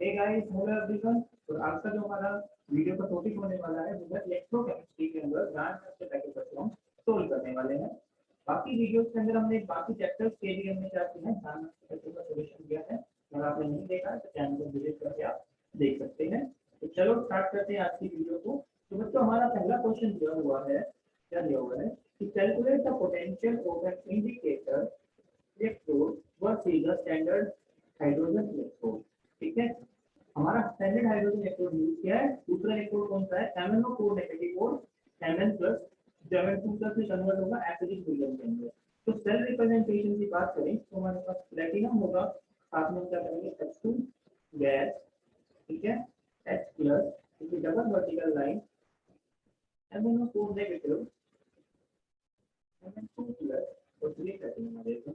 Hey guys, hello everyone. तो आज का जो हमारा वीडियो का टॉपिक होने वाला है वो है इलेक्ट्रोकेमिस्ट्री के अंदर ब्रांच पैकेज को हम सोल्व करने वाले हैं। बाकी वीडियोस के अंदर हमने बाकी चैप्टर्स के लिए हमने क्या किया है, ब्रांच पैकेज का सॉल्यूशन दिया है। अगर आपने नहीं देखा है तो चैनल को विजिट करके आप देख सकते हैं। तो चलो स्टार्ट करते हैं आज की वीडियो को। तो बच्चों, हमारा पहला क्वेश्चन दिया हुआ है, क्या दिया हुआ है कि calculate the potential of an indicator electrode versus the standard hydrogen electrode. ठीक है, हमारा स्टैंडर्ड हाइड्रोजन इलेक्ट्रोड यूज किया है। दूसरा इलेक्ट्रोड कौन सा है, MnO4 नेगेटिव और Mn प्लस Mn2 प्लस में कन्वर्ट होगा एसिडिक मीडियम के अंदर। तो सेल रिप्रेजेंटेशन की बात करें तो हमारे पास प्लेटिनम होगा, साथ में हम क्या करेंगे H2 गैस, ठीक है, H plus double vertical line MnO4 negative Mn2 plus और थ्री प्लेटिनम आ जाएगा।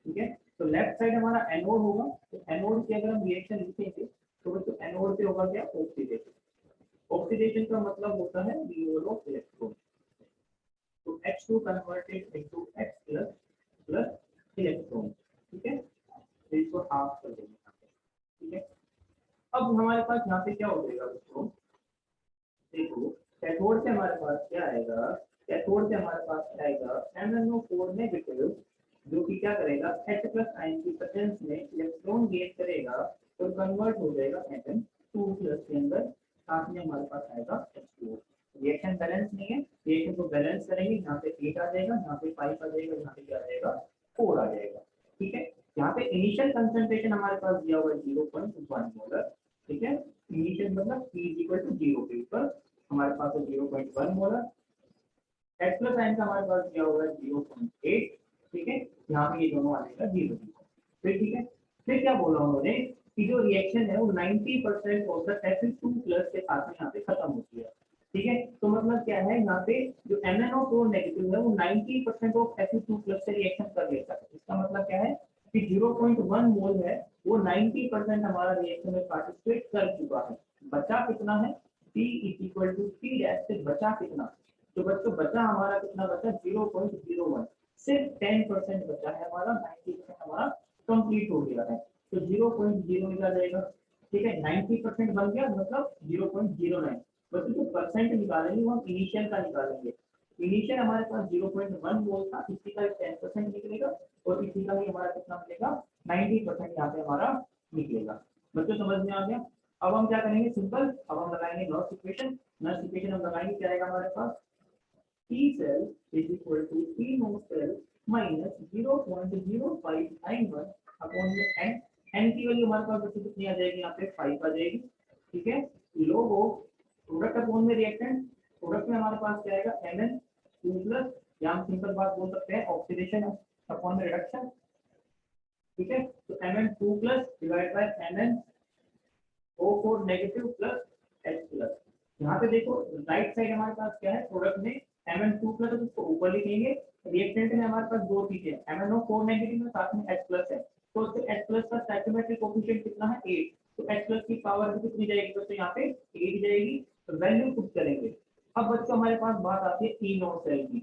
ठीक है, तो लेफ्ट साइड हमारा एनोड होगा। तो एनोड की अगर हम रिएक्शन लिखेंगे तो बच्चों एनोड से होगा क्या, ऑक्सीडेशन। ऑक्सीडेशन का मतलब होता है रिमूवल ऑफ इलेक्ट्रॉन। तो H2 converted into H plus plus electron. ठीक है, तो इसको हाफ कर देंगे यहाँ पे। ठीक है, अब हमारे पास यहाँ पे क्या हो जाएगा बच्चों, देखो कैथोड से हमारे पास क्या आएगा, कैथोड से हमारे पास आएगा MnO4 नेगेटिव, जो कि क्या करेगा H प्लस आयन की प्रेजेंस में इलेक्ट्रॉन गेन करेगा और कन्वर्ट हो जाएगा Mn2 प्लस के अंदर। साथ में हमारे पास आएगा H2। रिएक्शन बैलेंस नहीं है, रिएक्शन को बैलेंस करेंगे, यहाँ पे 8 आ जाएगा, यहाँ पे 5 आ जाएगा, यहाँ पे क्या आ जाएगा 4 आ जाएगा। ठीक है, यहाँ पे इनिशियल कंसंट्रेशन हमारे पास दिया हुआ है 0.1 मोलर। ठीक है, इनिशियल मतलब P इक्वल टू 0 के ऊपर हमारे पास है 0.1 मोलर। H प्लस आयन का हमारे पास दिया हुआ है 0.8। ठीक है, यहाँ पे ये दोनों आ जाएगा 0। फिर ठीक है, फिर क्या बोला उन्होंने कि जो रिएक्शन है वो 90% ऑफ द Fe2 प्लस के साथ में यहाँ पे खत्म होती है। ठीक है, तो मतलब क्या है, यहाँ पे जो MnO4 नेगेटिव है वो 90% ऑफ Fe2 प्लस से रिएक्शन कर लेता है। इसका मतलब क्या है कि 0.1 मोल है वो 90% हमारा रिएक्शन में पार्टिसिपेट कर चुका है। बचा कितना है, P equal to P dash से बचा कितना। तो बच्चों बचा हमारा कितना बचा 0.01, सिर्फ 10% बचा है हमारा, 90% हमारा कंप्लीट हो गया है। तो 0.0 निकाल जाएगा। ठीक है, 90% बन गया मतलब 0.09। बच्चों जो परसेंट निकालेंगे वो हम इनिशियल का निकालेंगे। इनिशियल हमारे पास 0.1 मोल था, इसी का 10% निकलेगा और इसी का भी हमारा कितना मिलेगा 90% यहाँ पे हमारा निकलेगा। बच्चों समझ में आ गया। अब हम क्या करेंगे, सिंपल, अब हम लगाएंगे नॉर्थ इक्वेशन। नॉर्थ इक्वेशन हम लगाएंगे, क्या आएगा हमारे पास, T cell is equal to T no cell minus 0.0591 upon में n। n की वैल्यू हमारे पास बच्चों कितनी आ जाएगी, यहाँ पे 5 आ जाएगी। ठीक है, log ऑफ प्रोडक्ट अपॉन में रिएक्टेंट, प्रोडक्ट में हमारे पास क्या आएगा Mn2 प्लस, या हम सिंपल बात बोल सकते हैं ऑक्सीडेशन अपॉन में रिडक्शन। ठीक है, तो Mn2 plus divide by MnO4 negative plus H plus. यहाँ पे देखो राइट साइड हमारे पास क्या है, प्रोडक्ट में Mn2 प्लस है, उसको ऊपर लिखेंगे। रिएक्टेंट में हमारे पास दो चीजें हैं, MnO4 नेगेटिव में साथ में H प्लस है। तो उससे H प्लस का स्टोइकियोमेट्रिक कोएफिशिएंट कितना है 8। तो H प्लस की पावर भी कितनी जाएगी दोस्तों, यहाँ पे 8 जाएगी। तो वैल्यू पुट करेंगे। अब बच्चों हमारे पास बात आती है ई नोट सेल की।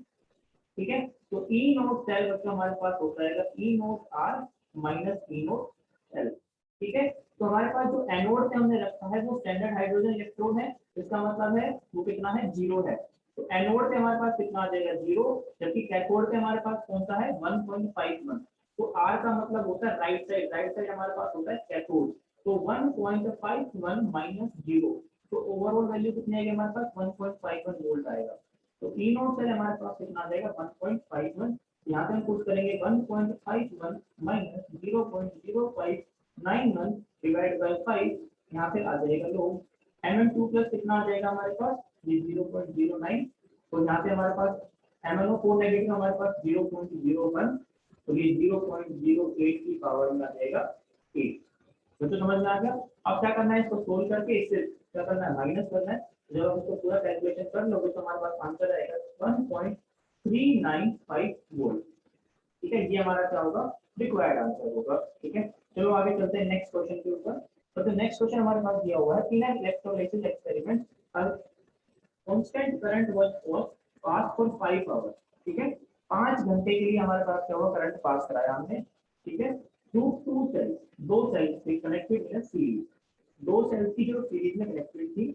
ठीक है, तो ई नोट सेल बच्चों हमारे पास होता है E naught R minus E naught L. ठीक है, तो हमारे पास जो एनोड पे हमने रखा है वो स्टैंडर्ड हाइड्रोजन इलेक्ट्रोड है, इसका मतलब है वो कितना है 0 है। तो एनोड पे हमारे पास कितना आ जाएगा 0, जबकि कैथोड पे हमारे पास कौन सा है 1.51। तो आर का मतलब होता है राइट साइड, राइट साइड हमारे पास होता है कैथोड। तो 1.51 माइनस 0, तो ओवरऑल वैल्यू कितनी आएगी हमारे पास 1.51 वोल्ट आएगा। तो ई नोट सेल हमारे पास कितना आ जाएगा 1.51। यहाँ पे हम पुट करेंगे 1.51 माइनस 0.0591 डिवाइड बाय 5, यहाँ पे आ जाएगा लोग Mn2 प्लस कितना आ जाएगा हमारे पास ये 0.09। तो यहाँ पे हमारे पास MnO4 नेगेटिव हमारे पास 0.01, तो ये 0.08 की पावर में आ जाएगा 8। तो समझ में आ गया। अब क्या करना है, इसको सोल्व करके इससे क्या करना है माइनस करना है। जब आप इसको पूरा कैलकुलेशन कर लोगे तो हमारे पास आंसर आएगा 1.395 वोल्ट। ठीक है, ये हमारा क्या होगा रिक्वायर्ड आंसर होगा। ठीक है, चलो आगे चलते हैं नेक्स्ट क्वेश्चन के ऊपर। तो नेक्स्ट क्वेश्चन हमारे पास दिया हुआ है in an electrolysis experiment constant current was pass for 5 hours. ठीक है, 5 घंटे के लिए हमारे पास क्या हुआ करंट पास कराया हमने। ठीक है, थ्रू टू सेल्स, दो सेल्स से कनेक्टेड इन सीरीज। दो सेल्स की जो सीरीज में कनेक्टेड थी,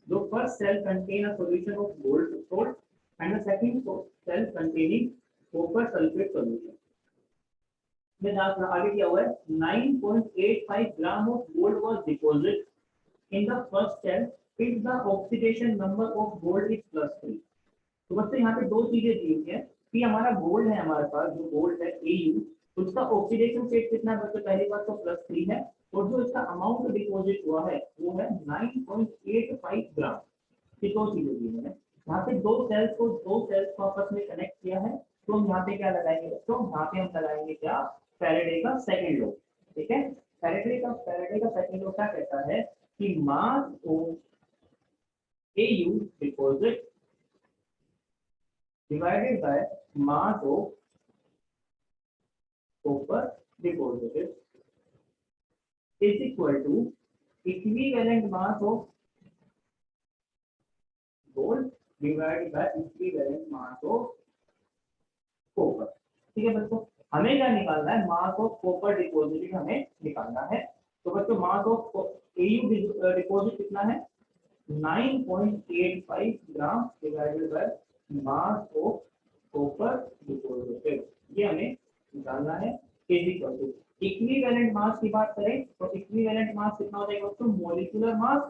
जो first cell contain a solution of gold salt and the second cell containing copper sulphate solution. में आगे क्या हुआ है, 9.85 gram of gold was deposit in the first cell if the oxidation number of gold is +3। तो बच्चों यहाँ पे दो चीजें दी हुई है कि हमारा गोल्ड है, हमारे पास जो गोल्ड है AU, उसका ऑक्सीडेशन स्टेट कितना है बच्चों, पहली बात तो +3 है, और जो इसका अमाउंट डिपॉजिट हुआ है वो है 9.85 ग्राम। ये दो चीजें दी है। यहाँ पे दो सेल्स को आपस में कनेक्ट किया है, तो हम यहाँ पे क्या लगाएंगे बच्चों, यहाँ पे हम लगाएंगे क्या, फैराडे का सेकंड लॉ। ठीक है, फैराडे का सेकंड लॉ क्या कहता है कि mass of AU deposit divided by mass of copper deposited is equal to equivalent mass of gold divided by equivalent mass of copper। ठीक है बच्चों, हमें क्या निकालना है, मास ऑफ कॉपर डिपॉजिटेड हमें निकालना है। तो बच्चों मास ऑफ AU डिपॉजिट कितना है, 9.85 gram divided by mass of copper deposited, ये हमें निकालना है। Is equal to equivalent mass की बात करें तो इक्विवेलेंट मास कितना हो जाएगा दोस्तों, molecular mass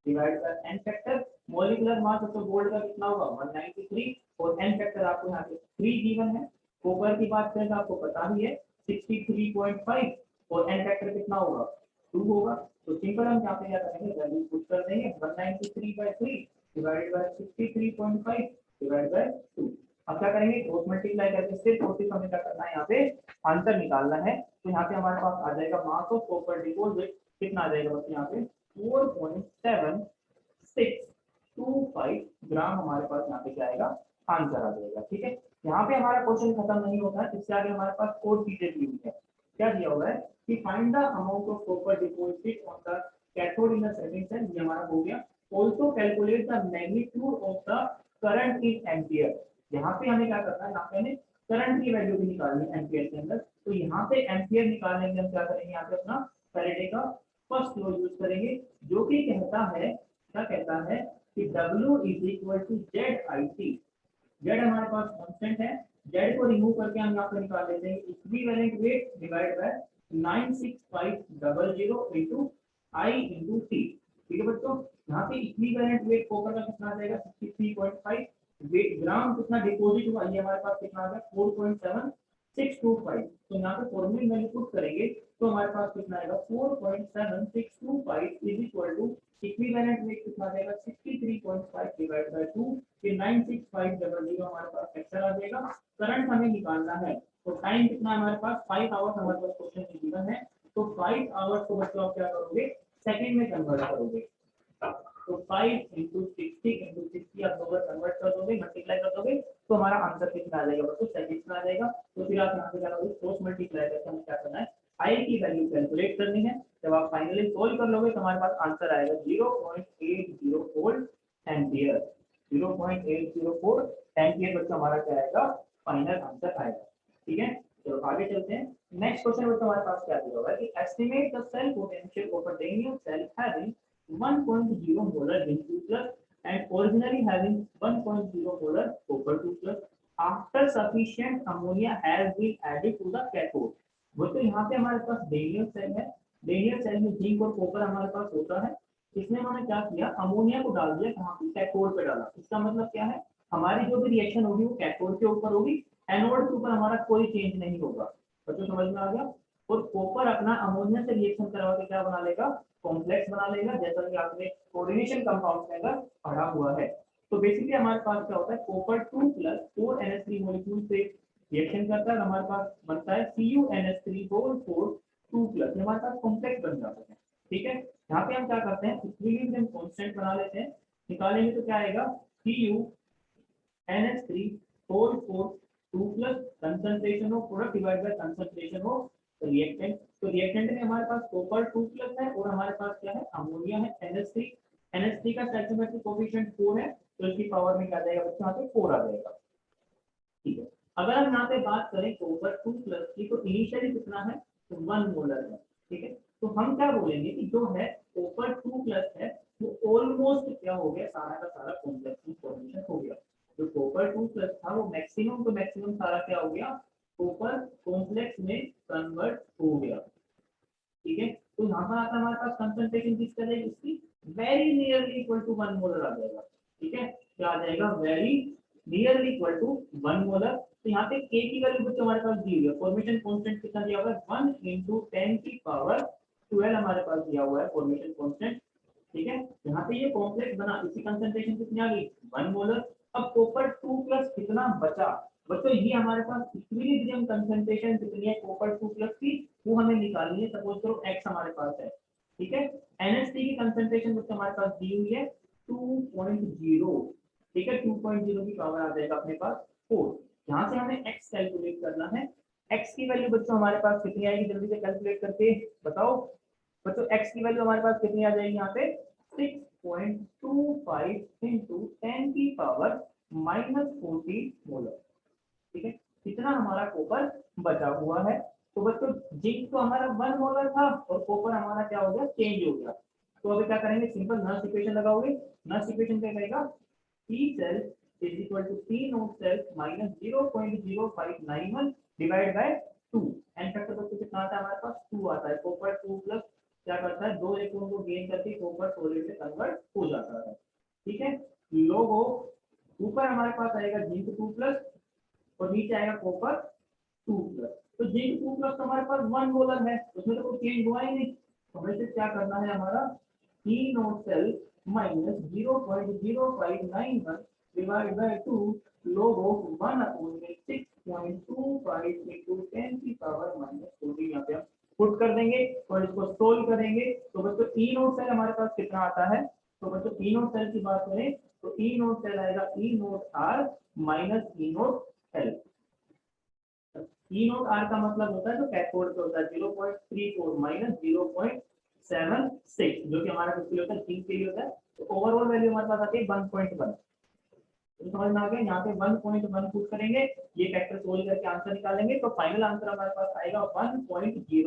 divide by n factor. Molecular mass तो गोल्ड का कितना होगा 193, और एन फैक्टर आपको यहाँ पे 3 गिवन है। कॉपर की बात करें तो आपको पता ही है 63.5, और एन फैक्टर कितना होगा 2 होगा। तो सिंपल हम यहाँ पे क्या करेंगे, वैल्यू पुट कर देंगे 193/3 डिवाइडेड बाय 63.5 डिवाइडेड बाय 2। अब क्या करेंगे, क्रॉस मल्टीप्लाई करके सिर्फ और सिर्फ हमें क्या करना है, यहाँ पे आंसर निकालना है। तो यहाँ पे हमारे पास आ जाएगा मास ऑफ कॉपर डिपॉजिट कितना आ जाएगा बच्चे, यहाँ पे 4.7625 ग्राम हमारे पास यहाँ पे क्या आएगा, आंसर आ जाएगा। ठीक है, यहाँ पे हमारा क्वेश्चन खत्म नहीं होता है, इससे आगे हमारे पास और चीजें दी हुई है। क्या दिया हुआ है कि find the amount of copper deposit on the cathode in the second cell, ये हमारा हो गया। Also calculate the magnitude of the current in ampere. यहाँ पे हमें क्या करना है, यहाँ पे हमें करंट की वैल्यू भी निकालनी है एम्पियर के अंदर। तो यहाँ पे एम्पियर निकालने के हम क्या करेंगे, यहाँ पे अपना फैराडे का फर्स्ट लॉ यूज करेंगे, जो कि कहता है, क्या कहता है कि W is equal to ZIT। Z हमारे पास कांस्टेंट है, जेड को रिमूव करके हम यहाँ पे निकाल लेते हैं equivalent weight divide by 96500 into I into T। ठीक है बच्चों, यहाँ पे इक्विवेलेंट वेट कॉपर का कितना आ जाएगा 63.5, वेट ग्राम कितना डिपॉजिट हुआ ये हमारे पास कितना आ गया 4.7625। तो यहाँ पे फॉर्मूले वैल्यू पुट करेंगे तो हमारे पास कितना आएगा 4.7625 is equal to equivalent weight कितना आ जाएगा 63.5 डिवाइड बाय 2, ये 96500 हमारे पास फैक्टर आ जाएगा। करंट हमें निकालना है, तो टाइम कितना है हमारे पास 5 आवर्स हमारे पास क्वेश्चन में गिवन है। तो 5 आवर्स को बच्चों आप क्या करोगे, सेकंड में कन्वर्ट करोगे। तो 5 into 60 into 60 आप दोनों कन्वर्ट कर दोगे, मल्टीप्लाई कर दोगे, तो हमारा आंसर कितना आ जाएगा बच्चों, सेकंड में आ जाएगा। तो फिर आप यहाँ पे क्या करोगे, क्रॉस मल्टीप्लाई करके हमें क्या करना है, आई की वैल्यू कैलकुलेट करनी है। जब आप फाइनली सोल्व कर लोगे तो हमारे पास आंसर आएगा 0.804 एम्पियर। 0.804 एम्पियर बच्चों हमारा क्या आएगा, फाइनल आंसर आएगा। ठीक है, चलो आगे चलते हैं। नेक्स्ट क्वेश्चन बच्चों हमारे पास क्या दिया हुआ है कि estimate the cell potential of a Daniell cell having 1.0 molar zinc 2 plus and originally having 1.0 molar copper 2 plus after sufficient ammonia has been added to the cathode। वो तो यहाँ पे हमारे पास डेनियल सेल है, डेनियल सेल में zinc और copper हमारे पास होता है। इसमें हमने क्या किया, अमोनिया को डाल दिया कहाँ पे, कैथोड पे डाला। इसका मतलब क्या है, हमारी जो भी रिएक्शन होगी वो कैथोड के ऊपर होगी, एनोड के ऊपर हमारा कोई चेंज नहीं होगा। बच्चों समझ में आ गया। और कॉपर अपना अमोनिया से रिएक्शन करवा के क्या बना लेगा, कॉम्प्लेक्स बना लेगा, जैसा कि आपने कोऑर्डिनेशन कंपाउंड के अंदर पढ़ा हुआ है। तो बेसिकली हमारे पास क्या होता है, कॉपर 2 प्लस 4NH3 मॉलिक्यूल से रिएक्शन करता है, हमारे पास बनता है CuNH3 होल 4 2 प्लस, हमारे पास कॉम्प्लेक्स बन जाता है। ठीक है, यहाँ पे हम क्या करते हैं, इक्विलिब्रियम कांस्टेंट बना लेते हैं, निकालेंगे तो क्या आएगा CuNH3 whole 4 2 plus concentration of product divide by concentration of reactant. तो रिएक्टेंट में हमारे पास कॉपर 2 प्लस है और हमारे पास क्या है, अमोनिया है NH3। NH3 का स्टोइकियोमेट्रिक कोएफिशिएंट 4 है, तो इसकी पावर में क्या आ जाएगा बच्चों, यहाँ पे 4 आ जाएगा। ठीक है, अगर हम यहाँ पे बात करें कॉपर 2 प्लस की, तो इनिशियली कितना है, तो 1 मोलर है। ठीक है, तो हम क्या बोलेंगे कि जो है कॉपर 2 प्लस है वो ऑलमोस्ट क्या हो गया, सारा का सारा कॉम्प्लेक्स में फॉर्मेशन हो गया। जो कॉपर 2 प्लस था वो मैक्सिमम तो मैक्सिमम सारा क्या हो गया, कॉपर कॉम्प्लेक्स में कन्वर्ट हो गया। ठीक है, तो यहाँ पर आता है हमारे पास कंसंट्रेशन किसका है, इसकी very nearly equal to 1 molar आ जाएगा। ठीक है, क्या आ जाएगा, very nearly equal to 1 molar. तो यहाँ पे k की वैल्यू बच्चों हमारे पास दी हुई है, फॉर्मेशन कांस्टेंट कितना दिया हुआ है, 1 into 10 की पावर 12 हमारे पास दिया हुआ है फॉर्मेशन कांस्टेंट। ठीक है, यहाँ पे ये कॉम्प्लेक्स बना, इसकी कंसंट्रेशन कितनी आ गई, 1 मोलर। अब कॉपर 2 प्लस कितना बचा बच्चों, ये हमारे पास इक्विलिब्रियम कंसंट्रेशन कितनी है कॉपर 2 प्लस की, वो हमें निकालनी है। सपोज करो x हमारे पास है, ठीक है, NH3 की कंसंट्रेशन बच्चों हमारे पास दी हुई है 2.0। ठीक है, 2.0 की पावर आ जाएगा अपने पास 4। यहाँ से हमें x कैलकुलेट करना है। x की वैल्यू बच्चों हमारे पास कितनी आएगी, जल्दी से कैलकुलेट करके बताओ बच्चों। x की वैल्यू हमारे पास कितनी आ जाएगी यहाँ पे, 6.25 into 10 की पावर -40 मोलर। ठीक है, कितना हमारा कॉपर बचा हुआ है। तो बच्चों जिंक तो हमारा 1 मोलर था और कॉपर हमारा क्या हो गया, चेंज हो गया। तो अभी क्या करेंगे, सिंपल नर्स इक्वेशन लगाओगे। नर्स इक्वेशन क्या कहेगा, P cell is equal to P naught cell minus 0.0591 divide by 2। N factor बच्चों कितना आता है हमारे पास, 2 आता है। कॉपर 2 प्लस क्या करता है, 2 इलेक्ट्रॉन को गेन करके कॉपर सॉलिड में कन्वर्ट हो जाता है। ठीक है, लोगो ऊपर हमारे पास आएगा जिंक 2 प्लस और नीचे आएगा कॉपर 2 प्लस। तो जिंक 2 प्लस तो हमारे पास 1 मोलर है, उसमें तो कोई चेंज हुआ ही नहीं। तो हमें से क्या करना है, हमारा E naught cell minus 0.0591 divide by 2 log of 1 upon में 6.25 into 10 की पावर -40 यहाँ पे हम पुट कर देंगे और इसको सोल्व करेंगे। तो बच्चों E नोट सेल हमारे पास कितना आता है, तो बच्चों E नोट सेल की बात करें तो E नोट सेल आएगा E note R minus E note L। E note R का मतलब होता है जो कैथोड पे होता है 0.34 माइनस 0.76, जो कि हमारा किसके लिए होता है, जिंक के लिए होता है। तो ओवरऑल वैल्यू हमारे पास आती है 1.1। तो समझ में आ गया, यहाँ पे 1.1 पुट करेंगे, ये फैक्टर सोल्व करके आंसर निकालेंगे। तो फाइनल आंसर हमारे पास आएगा 1.06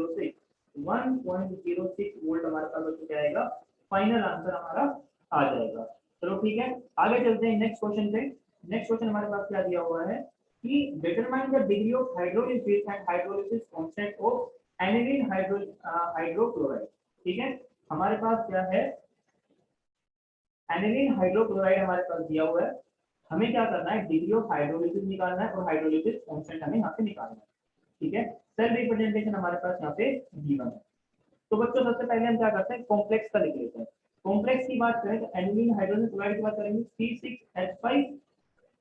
वोल्ट हमारे पास बच्चों क्या आएगा, फाइनल आंसर हमारा आ जाएगा। चलो ठीक है, आगे चलते हैं नेक्स्ट क्वेश्चन पे। नेक्स्ट क्वेश्चन हमारे पास क्या दिया हुआ है कि determine the degree of hydrolysis and hydrolysis constant of aniline hydrochloride. ठीक है, हमारे पास क्या है, एनिलीन हाइड्रोक्लोराइड हमारे पास दिया हुआ है। हमें क्या करना है, डिग्री ऑफ हाइड्रोलिसिस निकालना है और हाइड्रोलिसिस कांस्टेंट हमें यहाँ पे निकालना है। ठीक है, सेल रिप्रेजेंटेशन हमारे पास यहाँ पे गिवन है। तो बच्चों सबसे पहले हम क्या करते हैं, कॉम्प्लेक्स का लिख लेते हैं। कॉम्प्लेक्स की बात करें तो एनिलीन हाइड्रोजन क्लोराइड की बात करेंगे, C6H5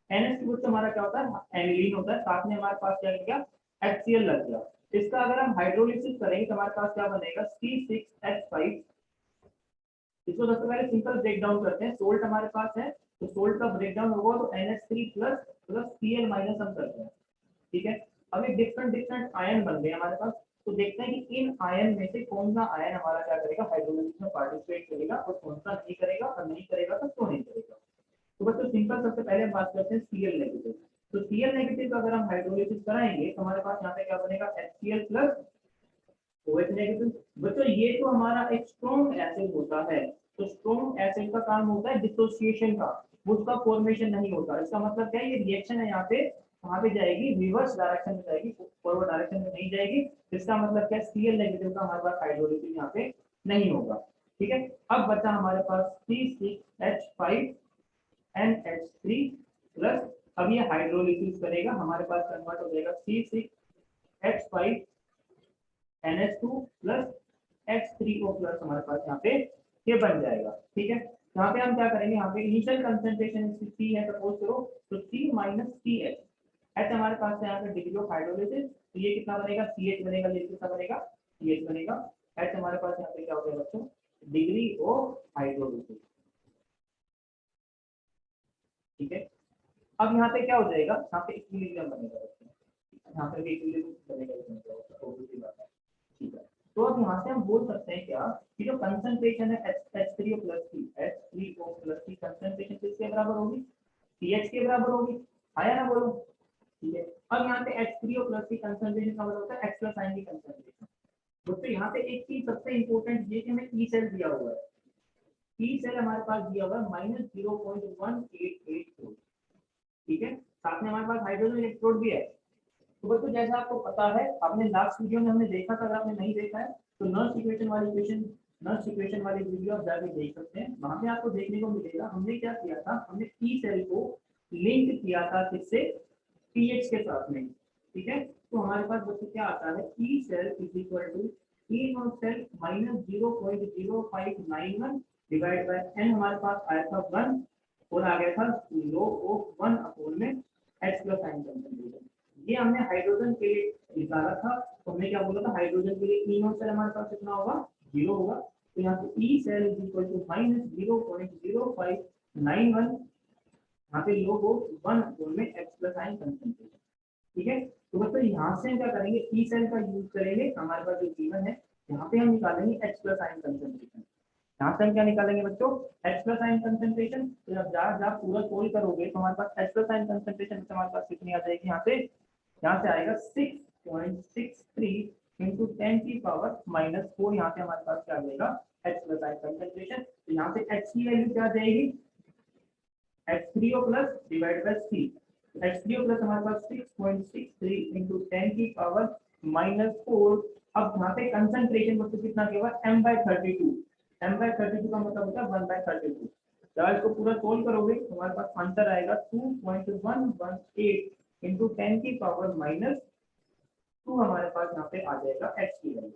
NH की बच्चों हमारा क्या होता है, एनिलीन होता है, साथ में हमारे पास क्या लग गया, HCl लग गया। इसका अगर हम हाइड्रोलिसिस करेंगे तो हमारे पास क्या बनेगा, C6H5। इसको सबसे पहले सिंपल ब्रेक डाउन करते हैं। सोल्ट हमारे पास है तो सोल्ट का ब्रेक डाउन होगा तो NH3 plus plus Cl minus हम करते हैं। ठीक है, अब एक डिफरेंट डिफरेंट आयन बन गए हमारे पास। तो देखते हैं कि इन आयन में से कौन सा आयन हमारा क्या करेगा, हाइड्रोलिसिस में पार्टिसिपेट करेगा और कौन सा नहीं करेगा, और नहीं करेगा तो क्यों नहीं करेगा। तो बच्चों सिंपल सबसे पहले हम बात करते हैं Cl नेगेटिव। तो Cl नेगेटिव का अगर हम हाइड्रोलिसिस कराएंगे तो हमारे पास यहाँ पे क्या बनेगा, HCl प्लस OH नेगेटिव। बच्चों ये तो हमारा एक स्ट्रॉन्ग एसिड होता है। तो स्ट्रॉन्ग एसिड का काम होता है डिसोसिएशन का, उसका फॉर्मेशन नहीं होता। इसका मतलब क्या है, ये रिएक्शन है यहाँ पे कहाँ पे जाएगी, रिवर्स डायरेक्शन में जाएगी, फॉरवर्ड डायरेक्शन में नहीं जाएगी। इसका मतलब क्या है, Cl नेगेटिव का हमारे पास हाइड्रोलिसिस यहाँ पे नहीं होगा। ठीक है, अब बचा हमारे पास C6H5 NH3 प्लस, अब ये हाइड्रोलिसिस करेगा, हमारे पास कन्वर्ट हो जाएगा C6H5 NH2 plus H3O plus हमारे पास यहाँ पे ये बन जाएगा। ठीक है, यहाँ पे हम क्या करेंगे, यहाँ पे इनिशियल कंसंट्रेशन C है सपोज करो, तो C माइनस CH। H हमारे पास है यहाँ पे डिग्री ऑफ हाइड्रोलिसिस, तो ये कितना बनेगा, CH बनेगा, ये कितना बनेगा, CH बनेगा। H हमारे पास यहाँ पे क्या हो गया बच्चों, डिग्री ऑफ हाइड्रोलिसिस। ठीक है, अब यहाँ पे क्या हो जाएगा, यहाँ पे इक्विलिब्रियम बनेगा बच्चों, यहाँ पे भी इक्विलिब्रियम बनेगा। ठीक है, तो अब यहाँ से हम बोल सकते हैं क्या कि जो कंसंट्रेशन है H3O प्लस की, H3O प्लस की कंसंट्रेशन किसके बराबर होगी, CH के बराबर होगी। आया ना, बोलो। ठीक है, अब यहाँ पे H3O प्लस की कंसंट्रेशन का मतलब होता है H प्लस आयन की कंसंट्रेशन। दोस्तों यहाँ पे एक चीज सबसे इंपॉर्टेंट ये कि हमें ई सेल दिया हुआ है, ई सेल हमारे पास दिया हुआ है -0.1884, ठीक है। साथ में हमारे पास हाइड्रोजन इलेक्ट्रोड भी है। तो बच्चों जैसा आपको पता है, आपने लास्ट वीडियो में हमने देखा था, अगर आपने नहीं देखा है तो नर्स इक्वेशन वाली वीडियो आप जाके देख सकते हैं। वहां पे आपको देखने को मिलेगा हमने क्या किया था, हमने ई सेल को लिंक किया था किससे, पीएच के साथ में, ठीक है। तो हमारे पास बच्चों क्या आता है, E cell is equal to E naught cell -0.0591 divide by n, हमारे पास आया था 1 और आ गया था log ऑफ 1 अपॉन में H प्लस साइन कंसंट्रेशन। ये हमने हाइड्रोजन के लिए निकाला था, तो हमने क्या बोला था, हाइड्रोजन के लिए ई नॉट सेल हमारे पास कितना होगा, 0 होगा। तो यहाँ पे E cell is equal to -0.0591, यहाँ पे log ऑफ 1 अपॉन में H प्लस साइन कंसंट्रेशन, ठीक है। तो बच्चों यहाँ से हम क्या करेंगे, ई सेल का यूज करेंगे, हमारे पास जो गिवन है यहाँ पे हम निकालेंगे H प्लस आयन कंसंट्रेशन। यहाँ से हम क्या निकालेंगे बच्चों, H प्लस आयन कंसंट्रेशन। तो जब जब पूरा सोल्व करोगे तो हमारे पास H प्लस आयन कंसंट्रेशन हमारे पास कितनी आ जाएगी, यहाँ से आएगा 6.63 इंटू 10 की पावर -4, यहाँ पे हमारे पास क्या आ जाएगा, H प्लस आयन कंसंट्रेशन। तो यहाँ पे H की वैल्यू क्या आ जाएगी, H3O plus divide by C। H3O plus हमारे पास 6.63 इंटू 10 की पावर -4। अब यहाँ पे कंसंट्रेशन बच्चों कितना केवल m/32, m/32 का मतलब होता है 1/32। जब इसको पूरा सोल्व करोगे तो हमारे पास आंसर आएगा 2.118 इंटू 10 की पावर -2, हमारे पास यहाँ पे आ जाएगा H की वैल्यू,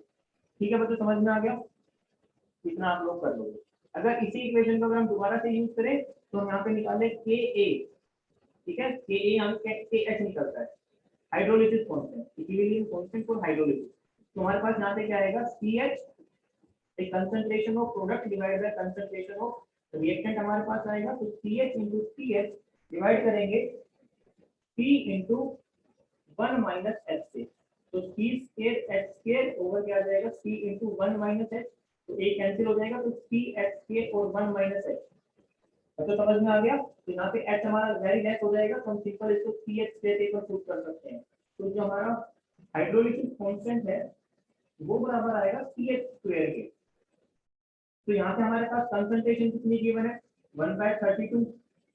ठीक है बच्चों, समझ में आ गया, इतना आप लोग कर लोगे। अगर इसी इक्वेशन को अगर हम दोबारा से यूज करें तो हम यहाँ पे निकाले के ए, ठीक है, के ए यहाँ के एच निकलता है, hydrolysis constant, equilibrium constant for hydrolysis. तो हमारे पास यहाँ पे क्या आएगा, सी एच, एक concentration of product divide by concentration of reactant हमारे पास आएगा। तो C H into C H divide करेंगे पी इंटू 1 माइनस एच से, तो C square H square over क्या आ जाएगा, सी इंटू 1 माइनस एच, तो एक कैंसिल हो जाएगा, तो सी एच स्क्वायर और 1 माइनस एच, तो समझ में आ गया। तो यहाँ पे एच हमारा वेरी लेस हो जाएगा, तो हम सिंपल इसको सी एच स्क्वायर एक बार प्रूव कर सकते हैं। तो जो हमारा हाइड्रोलिसिस कांस्टेंट है वो बराबर आएगा सी एच स्क्वायर के। तो यहाँ पे हमारे पास कंसंट्रेशन कितनी गिवन है, 1/32,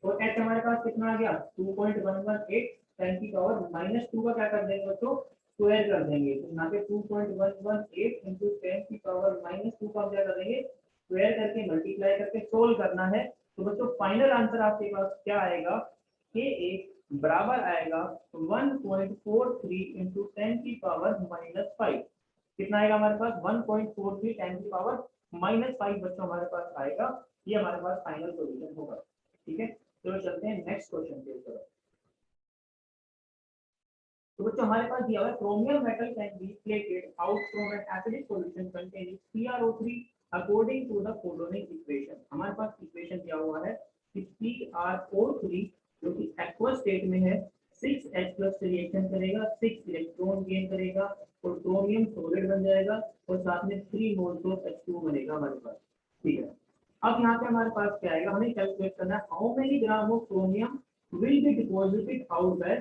और एच हमारे पास कितना आ गया, 2.118, 10 की पावर -2 का क्या कर देंगे बच्चों, स्क्वायर कर देंगे। तो यहाँ पे 2.118 इंटू 10 की पावर -2 का क्या कर देंगे, स्क्वायर करके मल्टीप्लाई करके सोल्व करना है। तो बच्चों फाइनल आंसर आपके पास क्या आएगा, के एक बराबर आएगा 1.43 इंटू 10 की पावर -5। कितना आएगा हमारे पास, 1.43 10 की पावर -5 बच्चों हमारे पास आएगा। ये हमारे पास फाइनल सॉल्यूशन होगा, ठीक है। चलो चलते हैं नेक्स्ट क्वेश्चन के ऊपर। तो बच्चों हमारे पास दिया हुआ है, chromium metal can be plated out from an acidic solution containing CrO3 according to the following equation. हमारे पास इक्वेशन दिया हुआ है कि CrO3 जो कि एक्वस स्टेट में है 6H+ से रिएक्शन करेगा, 6 इलेक्ट्रॉन गेन करेगा और क्रोमियम सॉलिड बन जाएगा और साथ में 3 मोल्स ऑफ H2 बनेगा हमारे पास, ठीक है। अब यहाँ पे हमारे पास क्या आएगा, हमें कैलकुलेट करना है how many gram of chromium will be deposited out by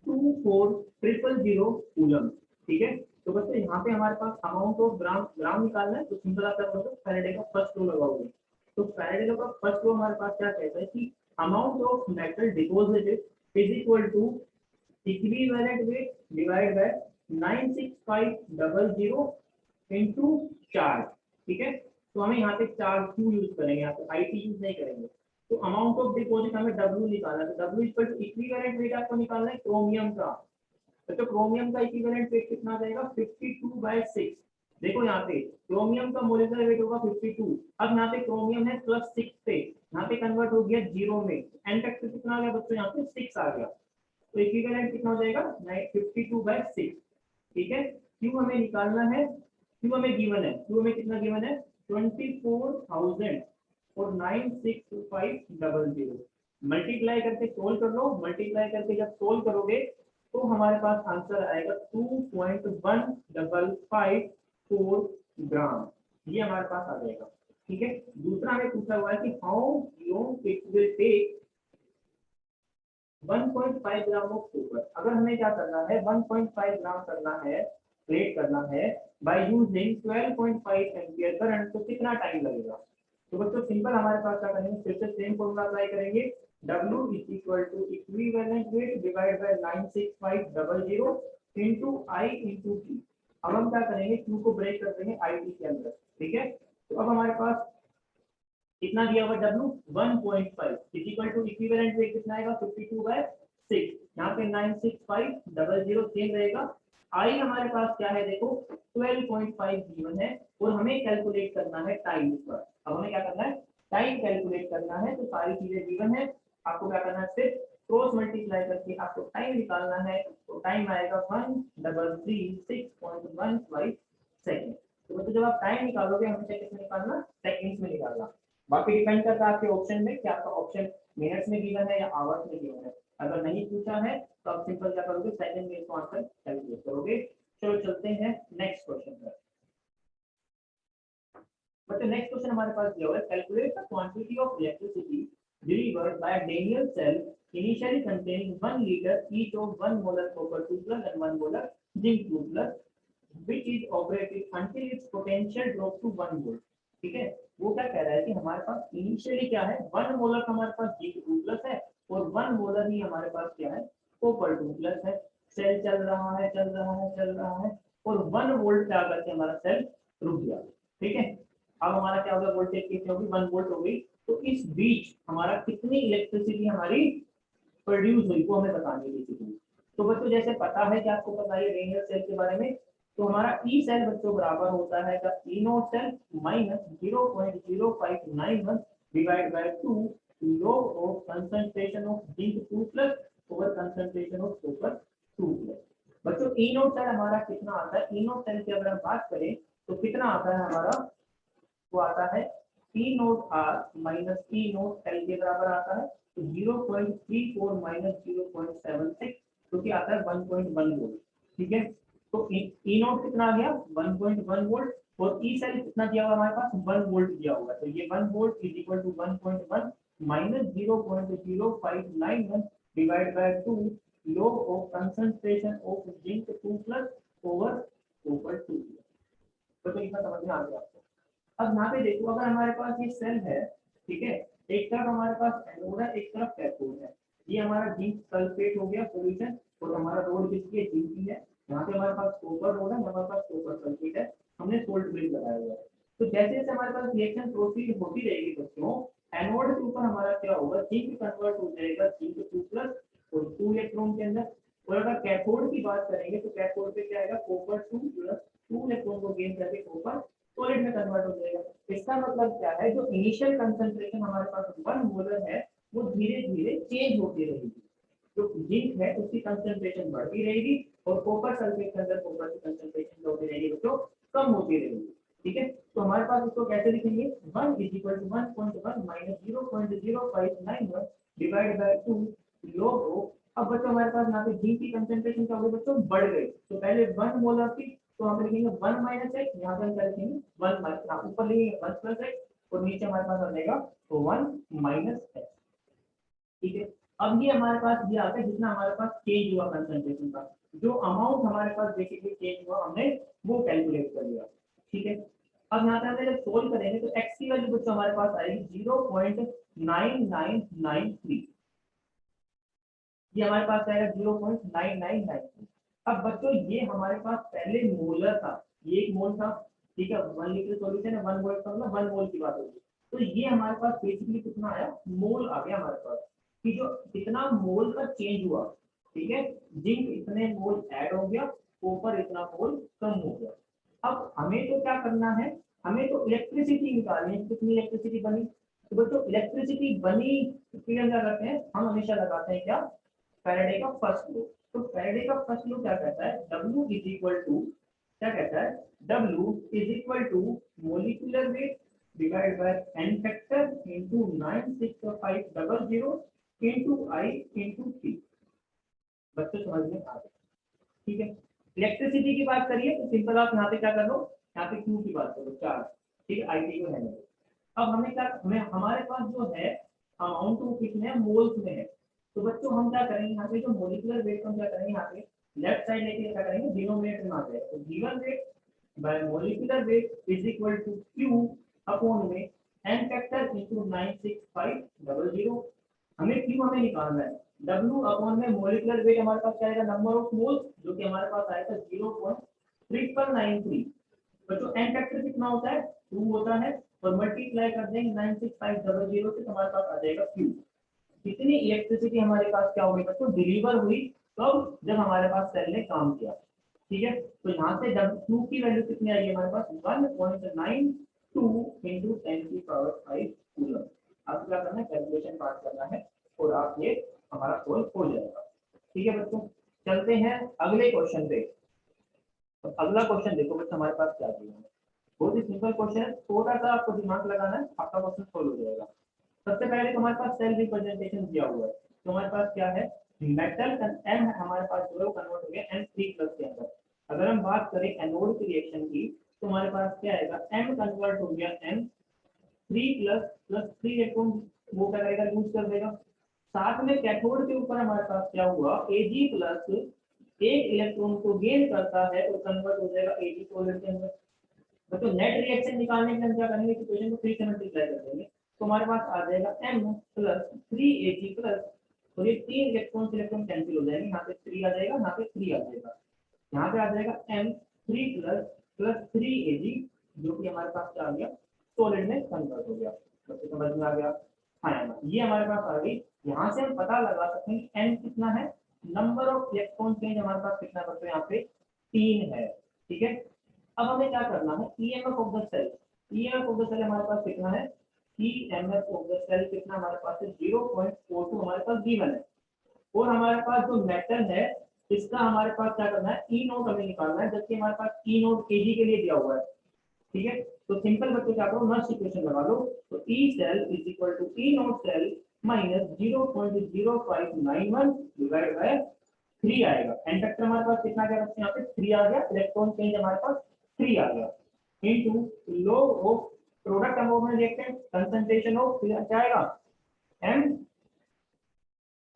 24000 coulomb, ठीक है। तो बच्चों यहाँ पे हमारे पास अमाउंट ऑफ ग्राम निकालना है, तो सिंपल आप क्या करोगे, फैराडे का फर्स्ट लॉ लगाओगे। तो फैराडे लॉ का फर्स्ट लॉ हमारे पास क्या कहता है कि amount of metal deposited is equal to equivalent weight divide by 96500 into charge, ठीक है। तो हमें यहाँ पे चार्ज क्यू यूज करेंगे, यहाँ पे आई टी यूज नहीं करेंगे। तो अमाउंट ऑफ डिपॉजिट हमें W निकालना है, तो W equal to equivalent weight आपको निकालना है क्रोमियम का। तो क्रोमियम का इक्विवेलेंट वेट कितना आ जाएगा, 52/6। देखो यहाँ पे क्रोमियम का मोलिकुलर वेट होगा 52। अब यहाँ पे क्रोमियम है +6 पे, यहाँ पे कन्वर्ट हो गया 0 में, एन तक पे कितना आ गया बच्चों, यहाँ पे 6 आ गया। तो इक्विवेलेंट कितना हो जाएगा, 52/6, ठीक है। क्यू हमें निकालना है, क्यू हमें गिवन है, क्यू हमें कितना गिवन है, 24,000 और 96500। मल्टीप्लाई करके सोल्व कर लो, मल्टीप्लाई करके जब सोल्व करोगे तो हमारे पास आंसर आएगा 2.1554 ग्राम, ये हमारे पास आ जाएगा, ठीक है। दूसरा हमें पूछा हुआ है कि how long it will take 1.5 gram of copper. अगर हमें क्या करना है, 1.5 ग्राम करना है कैलकुलेट करना है बाय यूजिंग 12.5 एम्पियर करंट, तो कितना टाइम लगेगा? तो बच्चों सिंपल हमारे पास क्या करेंगे, फिर से सेम फॉर्मूला अप्लाई करेंगे, W is equal to equivalent weight divide by 96500 into I into T। अब हम क्या करेंगे, Q को ब्रेक कर देंगे IT के अंदर, ठीक है। तो अब हमारे पास कितना दिया हुआ W 1.5 is equal to equivalent weight कितना आएगा 52/6, यहाँ पे 96500 सेम रहेगा। आई हमारे पास क्या है देखो 12.5 गिवन है और हमें कैलकुलेट करना है टाइम पर। अब हमें क्या करना है, टाइम कैलकुलेट करना है, तो सारी चीजें गिवन है, आपको क्या करना है सिर्फ क्रॉस मल्टीप्लाई करके आपको टाइम निकालना है, तो टाइम आएगा 1336.15 सेकेंड। तो जब आप टाइम निकालोगे हमेशा किसमें निकालना, सेकंड्स में निकालना। बाकी डिपेंड करता है आपके ऑप्शन में कि आपका ऑप्शन मिनट्स में गिवन है या आवर्स में गिवन है। अगर नहीं पूछा है तो आप सिंपल क्या करोगे, सेकंड में इसको आंसर कैलकुलेट करोगे। चलो चलते हैं नेक्स्ट क्वेश्चन पर। बच्चों नेक्स्ट क्वेश्चन हमारे पास दिया हुआ है, calculate the quantity of electricity delivered by Daniell cell initially containing 1 liter each of 1 molar copper 2 plus and 1 molar zinc 2 plus which is operated until its potential drop to 1 volt। ठीक है, वो क्या कह रहा है कि हमारे पास इनिशियली क्या है 1 मोलर हमारे पास जिंक 2 प्लस है और 1 मोलर ही हमारे पास क्या है कॉपर 2 प्लस है। सेल चल रहा है चल रहा है चल रहा है और 1 वोल्ट पे आकर के हमारा सेल रुक गया, ठीक है। अब हमारा क्या होगा, वोल्टेज कितनी होगी 1 वोल्ट हो गई। तो इस बीच हमारा कितनी इलेक्ट्रिसिटी हमारी प्रोड्यूस हुई वो हमें बतानी है बेसिकली। तो बच्चों जैसे पता है कि आपको पता है रेनियल सेल के बारे में, तो हमारा ई सेल बच्चों बराबर होता है E naught cell minus 0.0591 divide by 2 log of concentration of zinc 2 plus over concentration of copper 2 plus. बच्चों ई नोट सेल हमारा कितना आता है, ई नोट सेल की अगर हम बात करें तो कितना आता है हमारा, वो आता है P note R minus P note L के बराबर आता है। तो 0.34 माइनस 0.76 जो कि आता है 1.1 वोल्ट, ठीक है। तो E नोट कितना आ गया 1.1 वोल्ट और E सेल कितना दिया हुआ हमारे पास 1 वोल्ट दिया हुआ है। तो ये 1 volt is equal to 1.1 minus 0.0591 divide by 2 log of concentration of zinc 2 plus over copper 2 plus. तो इतना समझ में आ गया आपको। अब यहाँ पे देखो अगर हमारे पास ये सेल है, ठीक है, एक तरफ हमारे पास एनोड है एक तरफ कैथोड है। ये हमारा जिंक सल्फेट हो गया सॉल्यूशन और हमारा रोड किसकी है, जिंक की है। यहाँ पे हमारे पास कॉपर रोड है, हमारे पास कॉपर सल्फेट है, हमने सोल्ट ब्रिज लगाया हुआ है। तो जैसे जैसे हमारे पास रिएक्शन प्रोसीड होती रहेगी बच्चों, एनोड के ऊपर हमारा क्या होगा, जिंक कन्वर्ट हो जाएगा जिंक 2 प्लस और 2 इलेक्ट्रॉन के अंदर। और अगर कैथोड की बात करेंगे तो कैथोड पे क्या आएगा कॉपर 2 प्लस 2 इलेक्ट्रॉन को गेन करके कॉपर सॉलिड में कन्वर्ट हो जाएगा। इसका मतलब क्या है, जो इनिशियल कंसंट्रेशन हमारे पास 1 मोलर है वो धीरे धीरे चेंज होती रहेगी। जो जिंक है उसकी कंसंट्रेशन बढ़ती रहेगी और कॉपर सल्फेट के अंदर कॉपर की कंसंट्रेशन होती रहेगी बच्चों कम होती रहेगी, ठीक है। तो हमारे पास इसको कैसे लिखेंगे 1 is equal to 1.1 minus 0.0591 divide by 2 log of. अब बच्चों हमारे पास यहाँ पे जिंक की कंसंट्रेशन क्या हो गई बच्चों, बढ़ गई। तो पहले 1 मोलर थी तो हम लिखेंगे 1 माइनस एक्स, यहाँ पे हम क्या लिखेंगे 1 माइनस, ऊपर लिखेंगे 1 प्लस एक्स और नीचे हमारे पास आ जाएगा 1 माइनस एक्स, ठीक है। अब ये हमारे पास ये आता है जितना हमारे पास चेंज हुआ कंसंट्रेशन का, जो अमाउंट हमारे पास बेसिकली चेंज हुआ हमने वो कैलकुलेट कर लिया, ठीक है। अब यहाँ पे हम जब सोल्व करेंगे तो एक्स की वैल्यू बच्चों हमारे पास आएगी 0.9993, ये हमारे पास आएगा 0.9993। अब बच्चों ये हमारे पास पहले मोलर था, ये एक मोल था, ठीक है, 1 लीटर सॉल्यूशन है 1 मोल का मतलब 1 मोल की बात होगी। तो ये हमारे पास बेसिकली कितना आया, मोल आ गया हमारे पास कि जो कितना मोल का चेंज हुआ, ठीक है। जिंक इतने मोल ऐड हो गया, कॉपर इतना मोल कम हो गया। अब हमें तो क्या करना है, हमें तो इलेक्ट्रिसिटी निकालनी है, कितनी इलेक्ट्रिसिटी बनी। तो बच्चों इलेक्ट्रिसिटी बनी फिर हम क्या करते हैं, हम हमेशा लगाते हैं क्या, फैराडे का फर्स्ट लॉ। तो फैराडे का फर्स्ट लॉ क्या कहता है, W इज इक्वल टू, क्या कहता है, W is equal to molecular weight divide by n factor into 96500 into I into T। बच्चों समझ में आ गया, ठीक है। इलेक्ट्रिसिटी की बात करिए तो सिंपल आप यहाँ पे क्या कर लो, यहाँ पे Q की बात करो चार्ज, ठीक है, IT को है। अब हमें क्या, हमें हमारे पास जो है अमाउंट वो कितने मोल्स में है। तो बच्चों हम क्या करेंगे, यहाँ पे जो मोलिकुलर वेट हम क्या करेंगे, यहाँ पे लेफ्ट साइड लेके क्या करेंगे, डिनोमिनेटर में आ जाएगा। तो given weight by molecular weight is equal to Q upon में एन फैक्टर इंटू 96500। हमें क्यू हमें निकालना है, डब्ल्यू अपॉन में मोलिकुलर वेट हमारे पास क्या आएगा, नंबर ऑफ मोल्स, जो कि हमारे पास आएगा 0.3393। बच्चों एन फैक्टर कितना होता है, 2 होता है, और मल्टीप्लाई कर देंगे 96500 से, हमारे पास आ जाएगा क्यू। कितनी इलेक्ट्रिसिटी हमारे पास क्या होगी बच्चों, डिलीवर हुई, कब, जब हमारे पास सेल ने काम किया। ठीक है, तो यहाँ से जब क्यू की वैल्यू कितनी आई हमारे पास 1.92 इंटू 10⁵ कूलम। अब क्या करना है, कैलकुलेशन पास करना है और आप ये हमारा सोल्व हो जाएगा। ठीक है बच्चों, चलते हैं अगले क्वेश्चन पे। तो अगला क्वेश्चन देखो बच्चों हमारे पास क्या दिया है, बहुत ही सिंपल क्वेश्चन है, थोड़ा सा आपको दिमाग लगाना है, आपका क्वेश्चन सोल्व हो जाएगा। सबसे पहले हमारे पास सेल रिप्रेजेंटेशन दिया हुआ है, तो हमारे पास क्या है, मेटल एम हमारे पास जो है वो कन्वर्ट हो गया N3+ के अंदर। अगर हम बात करें एनोड की रिएक्शन की, तो हमारे पास क्या आएगा, M कन्वर्ट हो गया N3+ प्लस 3 इलेक्ट्रॉन वो क्या करेगा, यूज कर देगा। साथ में कैथोड के ऊपर हमारे पास क्या हुआ, Ag+ एक इलेक्ट्रॉन को गेन करता है तो कन्वर्ट हो जाएगा Ag सॉलिड के अंदर। तो नेट रिएक्शन निकालने के लिए हम क्या करेंगे, इक्वेशन को 3 से मल्टीप्लाई कर देंगे, तो हमारे पास आ जाएगा M प्लस 3Ag प्लस, और ये 3 इलेक्ट्रॉन इलेक्ट्रॉन कैंसिल हो जाएंगे, यहाँ पे 3 आ जाएगा, यहाँ पे 3 आ जाएगा, यहाँ पे आ जाएगा M3 प्लस प्लस 3Ag, जो कि हमारे पास क्या आ गया, सॉलिड में कन्वर्ट हो गया। तो समझ में आ गया, हाँ ये हमारे पास आ गई। यहाँ से हम पता लगा सकते हैं कि N कितना है, नंबर ऑफ इलेक्ट्रॉन चेंज हमारे पास कितना बच्चों यहाँ पे 3 है। ठीक है, अब हमें क्या करना है, EMF of the cell, EMF of the cell हमारे पास कितना है, ईएमएफ ऑफ द सेल कितना हमारे पास है 0.42 हमारे पास गिवन है, और हमारे पास जो मेटल है इसका हमारे पास क्या करना है, ई नोट हमें निकालना है, जबकि हमारे पास ई नोट केजी के लिए दिया हुआ है। ठीक है, तो सिंपल बच्चों क्या करो, नॉट इक्वेशन लगा लो, तो E cell is equal to E naught cell minus 0.0591 divide by 3 आएगा। एन फैक्टर हमारे पास कितना गया बच्चे, यहाँ पे 3 आ गया, इलेक्ट्रॉन चेंज हमारे पास 3 आ गया, into log of product ammonium reactant concentration of क्या आएगा, m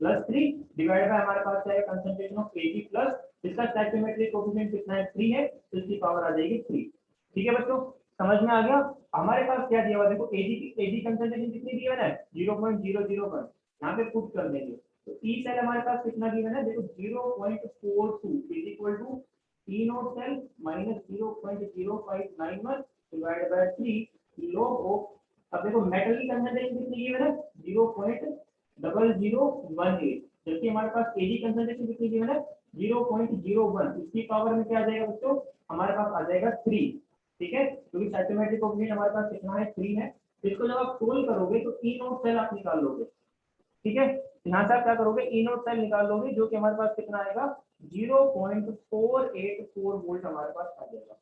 प्लस 3 डिवाइड बाय हमारे पास क्या है, कंसंट्रेशन ऑफ Ag प्लस, इसका स्टोइकियोमेट्रिक कोएफिशिएंट कितना है, 3 है, तो इसकी पावर आ जाएगी 3। ठीक है बच्चों, समझ में आ गया। हमारे पास क्या दिया हुआ, देखो Ag कंसंट्रेशन कितनी गिवन है 0.001, यहाँ पे पुट कर देंगे, तो ई सेल हमारे पास कितना गिवन है, देखो 0.42 is equal to E naught cell minus 0.0591 divided by 3 log of, अब देखो मेटल की कंसंट्रेशन कितनी गिवन है 0.0018, जबकि हमारे पास Ag कंसंट्रेशन कितनी गिवन है 0.01, इसकी पावर में क्या आ जाएगा बच्चों, हमारे पास आ जाएगा 3। ठीक है, क्योंकि स्टोइकियोमेट्रिक कोएफिशिएंट हमारे पास कितना है 3 है, तो इसको जब आप सोल्व करोगे तो ई नोट सेल आप निकाल लोगे। ठीक है, यहाँ से आप क्या करोगे, ई नोट सेल निकाल लोगे, जो कि हमारे पास कितना आएगा 0.484 वोल्ट हमारे पास आ जाएगा।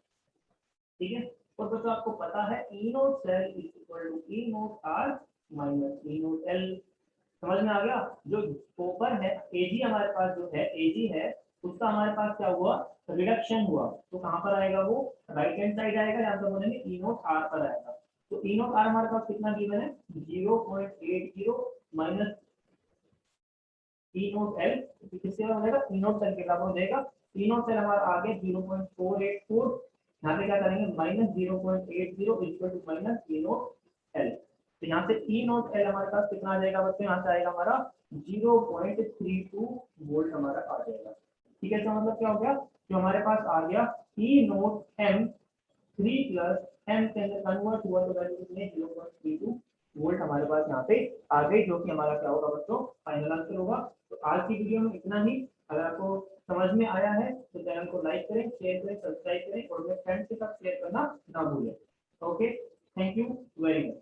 ठीक है, और दोस्तों आपको पता है E naught cell is equal to E naught R minus E naught L. समझ में आ गया, जो कॉपर है Ag हमारे पास जो है Ag है, उसका हमारे पास क्या हुआ, रिडक्शन हुआ, तो कहाँ पर आएगा वो, राइट हैंड साइड आएगा, यहाँ पर बोलेंगे ई नोट आर पर आएगा। तो ई नोट आर हमारे पास कितना गिवन है 0.80 माइनस ई नोट एल, किसके बराबर हो जाएगा, ई नोट सेल के बराबर हो जाएगा। ई नोट सेल हमारा आ गया 0.484, यहाँ पे क्या करेंगे minus 0.80 equal to minus E naught L, तो यहाँ से ई नोट एल हमारे पास कितना आ जाएगा बच्चों, यहाँ से आएगा हमारा 0.32 वोल्ट हमारा आ जाएगा। ठीक है, इसका मतलब क्या हो गया, जो हमारे पास आ गया ई नोट एम 3 प्लस एम के अंदर कन्वर्ट हुआ, तो वैल्यू कितनी है 0.32 वोल्ट हमारे पास यहाँ पे आ गई, जो कि हमारा क्या होगा बच्चों, फाइनल आंसर होगा। तो आज की वीडियो में इतना ही। अगर आपको समझ में आया है तो चैनल को लाइक करें, शेयर करें, सब्सक्राइब करें, और अपने फ्रेंड्स के साथ शेयर करना ना भूलें। Okay, thank you very much.